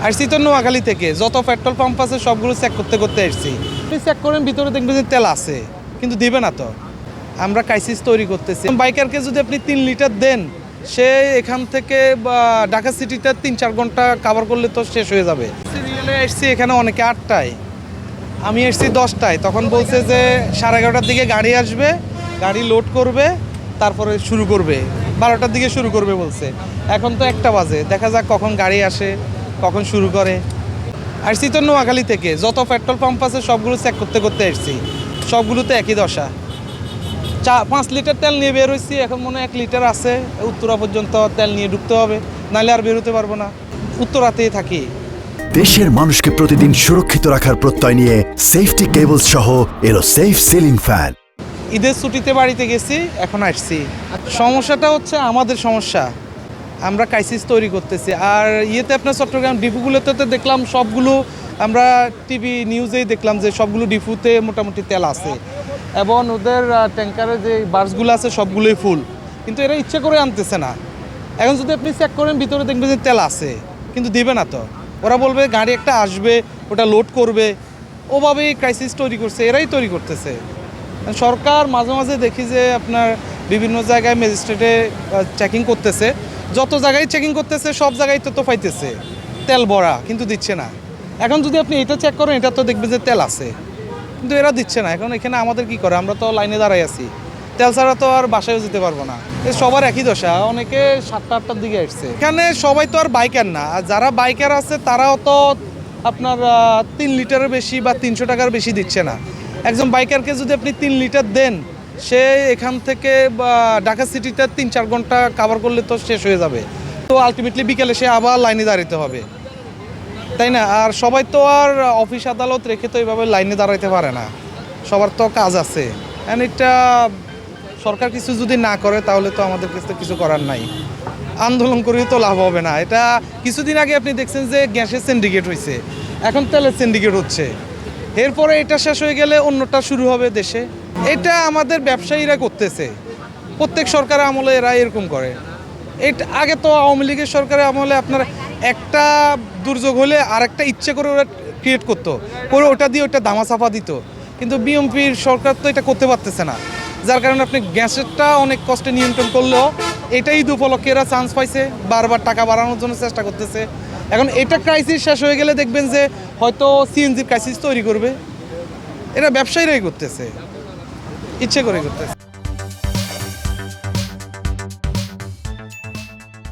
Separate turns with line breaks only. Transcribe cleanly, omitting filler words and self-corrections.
আসছি তো নোয়াখালী থেকে, যত পেট্রোল পাম্প আছে সবগুলো চেক করতে করতে আসছি। আপনি চেক করেন, ভিতরে দেখবেন যে তেল আছে, কিন্তু দিবে না তো। আমরা ক্রাইসিস তৈরি করতেছি। বাইকারকে যদি আপনি 3 লিটার দেন, সে এখান থেকে ঢাকা সিটিতে 3-4 ঘন্টা কাভার করলে তো শেষ হয়ে যাবে। সিরিয়ালে আসছি এখানে অনেকে 8টায়, আমি এসছি 10টায়। তখন বলছে যে 11:30টার দিকে গাড়ি আসবে, গাড়ি লোড করবে, তারপরে শুরু করবে, 12টার দিকে শুরু করবে বলছে। এখন তো 1টা বাজে, দেখা যাক কখন গাড়ি আসে, কখন শুরু করে। আসছি তো নোয়াখালী থেকে, যত পেট্রোল পাম্প আছে সবগুলো চেক করতে করতে আসছি। সবগুলোতে একই দশা। 5 লিটার তেল নিয়ে বের হয়েছি, এখন মনে হয় 1 লিটার আছে। উত্তরা পর্যন্ত তেল নিয়ে ঢুকতে হবে, নাহলে আর বেরোতে পারবো না। উত্তরাতেই থাকি।
দেশের মানুষকে প্রতিদিন সুরক্ষিত রাখার প্রত্যয় নিয়ে সেফটি কেবলস সহ এলো সেফ সিলিং ফ্যান।
ঈদের ছুটিতে বাড়িতে গেছি, এখন আসছি। সমস্যাটা হচ্ছে আমাদের সমস্যা, আমরা ক্রাইসিস তৈরি করতেছি। আর ইয়েতে আপনার চট্টগ্রাম ডিপুগুলোতে তো দেখলাম সবগুলো, আমরা টিভি নিউজেই দেখলাম যে সবগুলো ডিপুতে মোটামুটি তেল আছে, এবং ওদের ট্যাঙ্কারে যে বাসগুলো আছে সবগুলোই ফুল, কিন্তু এরা ইচ্ছে করে আনতেছে না। এখন যদি আপনি চেক করেন, ভিতরে দেখবেন যে তেল আছে, কিন্তু দিবে না তো। ওরা বলবে গাড়ি একটা আসবে, ওটা লোড করবে, ওভাবেই ক্রাইসিস তৈরি করছে, এরাই তৈরি করতেছে। সরকার মাঝে মাঝে দেখি যে আপনার বিভিন্ন জায়গায় ম্যাজিস্ট্রেটে চেকিং করতেছে, যত জায়গায় চেকিং করতেছে সব জায়গায় তো পাইতেছে তেল ভরা, কিন্তু দিচ্ছে না। এখন যদি আপনি এটা চেক করেন, এটা তো দেখবেন যে তেল আছে, কিন্তু এরা দিচ্ছে না। এখন এখানে আমাদের কি করে, আমরা তো লাইনে দাঁড়াই আছি, তেল ছাড়া তো আর বাসায়ও যেতে পারবো না। সবার একই দশা, অনেকে 7টা-8টার দিকে আসছে। এখানে সবাই তো আর বাইকার না, আর যারা বাইকার আছে তারাও তো আপনার 3 লিটারের বেশি বা 300 টাকার বেশি দিচ্ছে না। একজন বাইকারকে যদি আপনি 3 লিটার দেন, সে এখান থেকে ঢাকা সিটিতে 3-4 ঘন্টা কাভার করলে তো শেষ হয়ে যাবে। তো আলটিমেটলি বিকেলে সে আবার লাইনে দাঁড়াতে হবে, তাই না? আর সবাই তো আর অফিস আদালত রেখে তো এইভাবে লাইনে দাঁড়াইতে পারে না, সবার তো কাজ আছে। এটা সরকার কিছু যদি না করে, তাহলে তো আমাদের কাছে কিছু করার নাই। আন্দোলন করেও তো লাভ হবে না। এটা কিছুদিন আগে আপনি দেখছেন যে গ্যাসের সিন্ডিকেট হয়েছে, এখন তেলের সিন্ডিকেট হচ্ছে। এরপরে এটা শেষ হয়ে গেলে অন্যটা শুরু হবে দেশে। এটা আমাদের ব্যবসায়ীরা করতেছে, প্রত্যেক সরকারের আমলে এরা এরকম করে। এটা আগে তো আওয়ামী লীগের সরকারের আমলে আপনার একটা দুর্যোগ হলে আরেকটা ইচ্ছে করে ওরা ক্রিয়েট করতো, করে ওটা দিয়ে ওটা ধামাচাপা দিত। কিন্তু বিএনপির সরকার তো এটা করতে পারতেছে না, যার কারণে আপনি গ্যাসেরটা অনেক কষ্টে নিয়ন্ত্রণ করলেও এটাই উপলক্ষে এরা চান্স পাইছে, বারবার টাকা বাড়ানোর জন্য চেষ্টা করতেছে। এখন এটা ক্রাইসিস শেষ হয়ে গেলে দেখবেন যে হয়তো সিএনজির ক্রাইসিস তৈরি করবে। এরা ব্যবসায়ীরাই করতেছে, ইচ্ছে করে করতেছে।